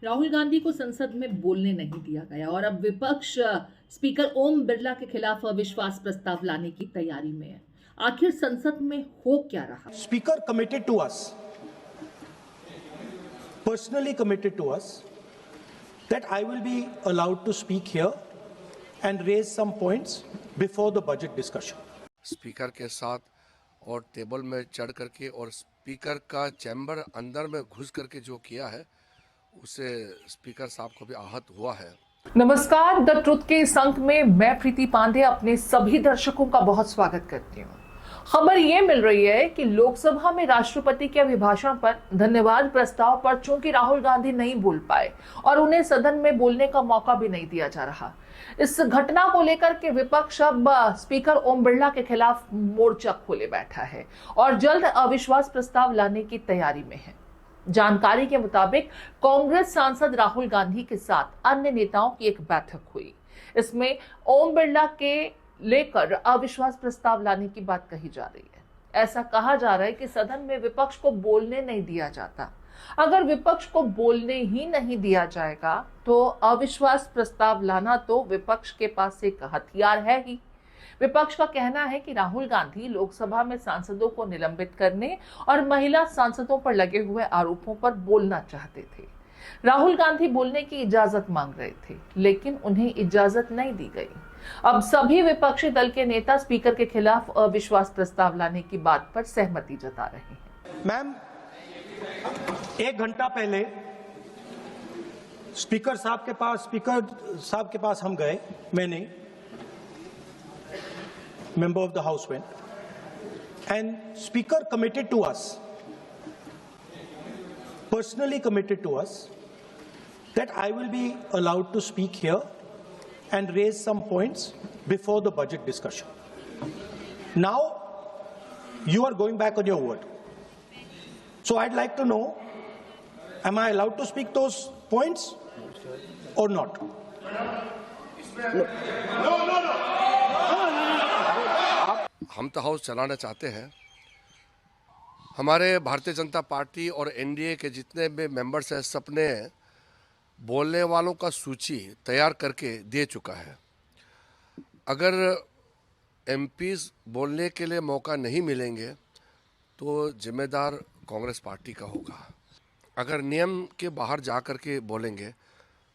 राहुल गांधी को संसद में बोलने नहीं दिया गया और अब विपक्ष स्पीकर ओम बिरला के खिलाफ अविश्वास प्रस्ताव लाने की तैयारी में है। आखिर संसद में हो क्या रहा? Speaker committed to us, personally committed to us, that I will be allowed to speak here and raise some points before the budget discussion. Speaker के साथ और टेबल में चढ़ करके और स्पीकर का चैम्बर अंदर में घुस करके जो किया है उससे स्पीकर साहब को भी आहत हुआ है। नमस्कार, द ट्रुथ के इस अंक में मैं प्रीति पांडे अपने सभी दर्शकों का बहुत स्वागत करती हूँ। खबर ये मिल रही है कि लोकसभा में राष्ट्रपति के अभिभाषण पर धन्यवाद प्रस्ताव पर चूंकि राहुल गांधी नहीं बोल पाए और उन्हें सदन में बोलने का मौका भी नहीं दिया जा रहा, इस घटना को लेकर के विपक्ष अब स्पीकर ओम बिरला के खिलाफ मोर्चा खोले बैठा है और जल्द अविश्वास प्रस्ताव लाने की तैयारी में है। जानकारी के मुताबिक कांग्रेस सांसद राहुल गांधी के साथ अन्य नेताओं की एक बैठक हुई। इसमें ओम बिरला के लेकर अविश्वास प्रस्ताव लाने की बात कही जा रही है। ऐसा कहा जा रहा है कि सदन में विपक्ष को बोलने नहीं दिया जाता। अगर विपक्ष को बोलने ही नहीं दिया जाएगा तो अविश्वास प्रस्ताव लाना तो विपक्ष के पास एक हथियार है ही। विपक्ष का कहना है कि राहुल गांधी लोकसभा में सांसदों को निलंबित करने और महिला सांसदों पर लगे हुए आरोपों पर बोलना चाहते थे। राहुल गांधी बोलने की इजाजत मांग रहे थे, लेकिन उन्हें इजाजत नहीं दी गई। अब सभी विपक्षी दल के नेता स्पीकर के खिलाफ अविश्वास प्रस्ताव लाने की बात पर सहमति जता रहे हैं। मैम, 1 घंटा पहले स्पीकर साहब के पास हम गए, मैंने member of the house went, and speaker committed to us, personally committed to us, that I will be allowed to speak here and raise some points before the budget discussion. Now you are going back on your word, so I'd like to know, am I allowed to speak those points or not? No. हम तो house चलाना चाहते हैं। हमारे Bharatiya Janata party और NDA के जितने भी मेंबर्स हैं सबने बोलने वालों का सूची तैयार करके दे चुका है। अगर एमपीज बोलने के लिए मौका नहीं मिलेंगे तो जिम्मेदार कांग्रेस पार्टी का होगा। अगर नियम के बाहर जा कर के बोलेंगे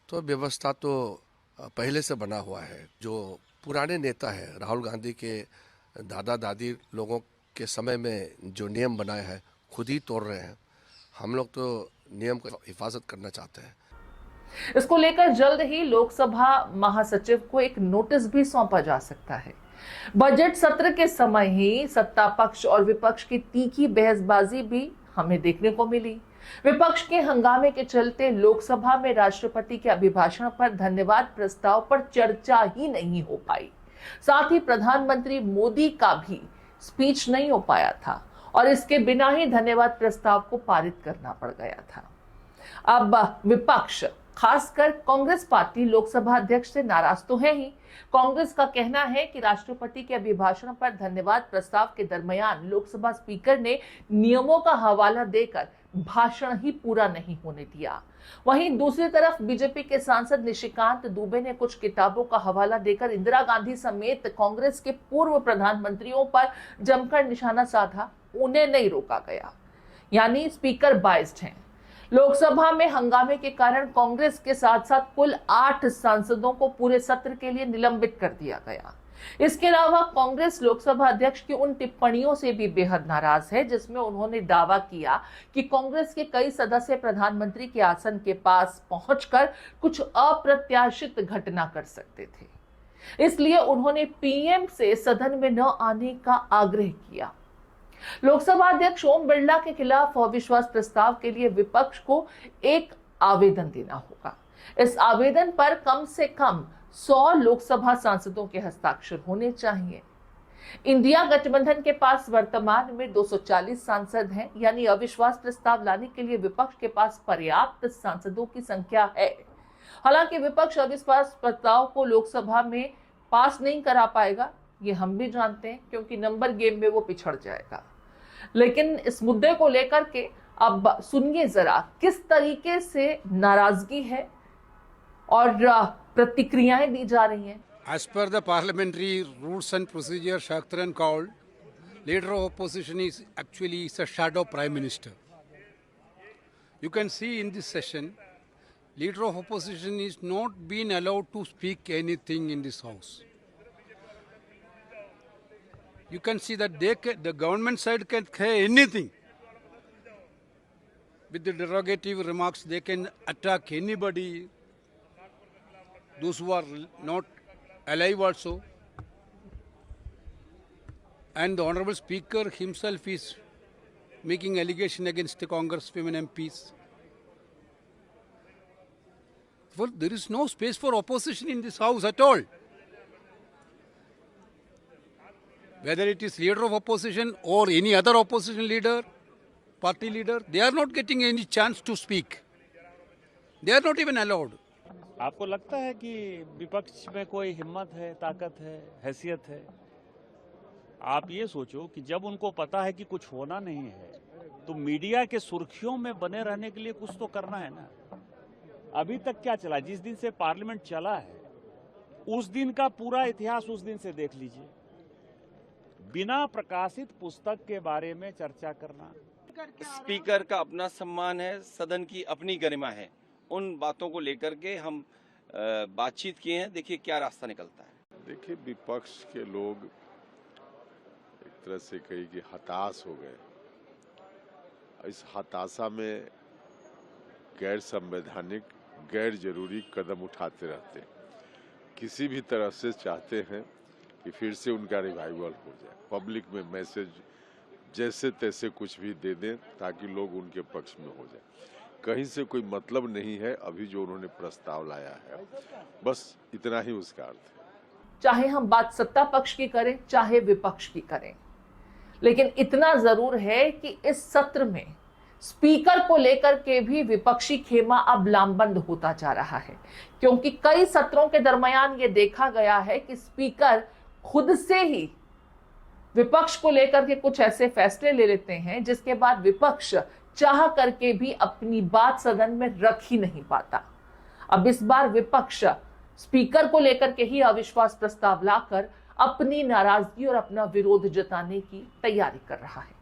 तो व्यवस्था तो पहले से बना हुआ है। जो पुराने नेता है राहुल गांधी के दादा दादी लोगों के समय में जो नियम बनाए हैं खुद ही तोड़ रहे हैं। हम लोग तो नियम को हिफाजत करना चाहते हैं। इसको लेकर जल्द ही लोकसभा महासचिव को एक नोटिस भी सौंपा जा सकता है। बजट सत्र के समय ही सत्ता पक्ष और विपक्ष की तीखी बहसबाजी भी हमें देखने को मिली। विपक्ष के हंगामे के चलते लोकसभा में राष्ट्रपति के अभिभाषण पर धन्यवाद प्रस्ताव पर चर्चा ही नहीं हो पाई। साथ ही प्रधानमंत्री मोदी का भी स्पीच नहीं हो पाया था और इसके बिना ही धन्यवाद प्रस्ताव को पारित करना पड़ गया था। अब विपक्ष खासकर कांग्रेस पार्टी लोकसभा अध्यक्ष से नाराज तो है ही। कांग्रेस का कहना है कि राष्ट्रपति के अभिभाषण पर धन्यवाद प्रस्ताव के दरमियान लोकसभा स्पीकर ने नियमों का हवाला देकर भाषण ही पूरा नहीं होने दिया। वहीं दूसरी तरफ बीजेपी के सांसद निशिकांत दुबे ने कुछ किताबों का हवाला देकर इंदिरा गांधी समेत कांग्रेस के पूर्व प्रधानमंत्रियों पर जमकर निशाना साधा। उन्हें नहीं रोका गया, यानी स्पीकर बाइस्ड हैं। लोकसभा में हंगामे के कारण कांग्रेस के साथ साथ कुल 8 सांसदों को पूरे सत्र के लिए निलंबित कर दिया गया। इसके अलावा कांग्रेस लोकसभा अध्यक्ष की उन टिप्पणियों से भी बेहद नाराज है जिसमें उन्होंने दावा किया कि कांग्रेस के कई सदस्य प्रधानमंत्री के आसन के पास पहुंचकर कुछ अप्रत्याशित घटना कर सकते थे। इसलिए उन्होंने पीएम से सदन में न आने का आग्रह किया। लोकसभा अध्यक्ष ओम बिरला के खिलाफ अविश्वास प्रस्ताव के लिए विपक्ष को एक आवेदन देना होगा। इस आवेदन पर कम से कम 100 लोकसभा सांसदों के हस्ताक्षर होने चाहिए। इंडिया गठबंधन के पास वर्तमान में 240 सांसद हैं, यानी अविश्वास प्रस्ताव लाने के लिए विपक्ष के पास पर्याप्त सांसदों की संख्या है। हालांकि विपक्ष अविश्वास प्रस्ताव को लोकसभा में पास नहीं करा पाएगा, ये हम भी जानते हैं, क्योंकि नंबर गेम में वो पिछड़ जाएगा। लेकिन इस मुद्दे को लेकर के अब सुनिए जरा किस तरीके से नाराजगी है और प्रतिक्रियाएं दी जा रही हैं। As per the parliamentary rules and procedure, Shaktran called, leader of opposition is actually a shadow prime minister. You can see in this session, leader of opposition is not being allowed to speak anything in this house. You can see that the government side can say anything. With the derogative remarks, they can attack anybody, those who are not alive also. And the Honorable Speaker himself is making allegation against the Congresswomen MPs. Well, there is no space for opposition in this house at all. Whether it is leader of opposition or any other opposition leader, party leader, they are not getting any chance to speak. They are not even allowed. आपको लगता है कि विपक्ष में कोई हिम्मत है, ताकत है, हैसियत है? आप ये सोचो कि जब उनको पता है कि कुछ होना नहीं है, तो मीडिया के सुर्खियों में बने रहने के लिए कुछ तो करना है ना। अभी तक क्या चला? जिस दिन से पार्लियामेंट चला है, उस दिन का पूरा इतिहास उस दिन से देख लीजिए। बिना प्रकाशित पुस्तक के बारे में चर्चा करना। स्पीकर का अपना सम्मान है, सदन की अपनी गरिमा है। उन बातों को लेकर के हम बातचीत किए हैं, देखिए क्या रास्ता निकलता है। देखिए, विपक्ष के लोग एक तरह से कही कि हताश हो गए। इस हताशा में गैर संवैधानिक, गैर जरूरी कदम उठाते रहते हैं। किसी भी तरह से चाहते हैं कि फिर से उनका रिवाइवल हो जाए, पब्लिक में मैसेज जैसे तैसे कुछ भी दे दें ताकि लोग उनके पक्ष में हो जाए। कहीं से कोई मतलब नहीं है अभी जो उन्होंने प्रस्ताव लाया है, बस इतना ही उसका अर्थ है। चाहे हम बात सत्ता पक्ष की करें चाहे विपक्ष की करें, लेकिन इतना जरूर है कि इस सत्र में स्पीकर को लेकर के भी विपक्षी खेमा अब लामबंद होता जा रहा है, क्योंकि कई सत्रों के दरमियान ये देखा गया है कि स्पीकर खुद से ही विपक्ष को लेकर के कुछ ऐसे फैसले ले लेते हैं जिसके बाद विपक्ष चाह करके भी अपनी बात सदन में रख ही नहीं पाता। अब इस बार विपक्ष स्पीकर को लेकर के ही अविश्वास प्रस्ताव लाकर अपनी नाराजगी और अपना विरोध जताने की तैयारी कर रहा है।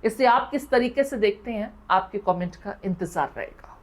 इसे आप किस तरीके से देखते हैं, आपके कमेंट का इंतजार रहेगा।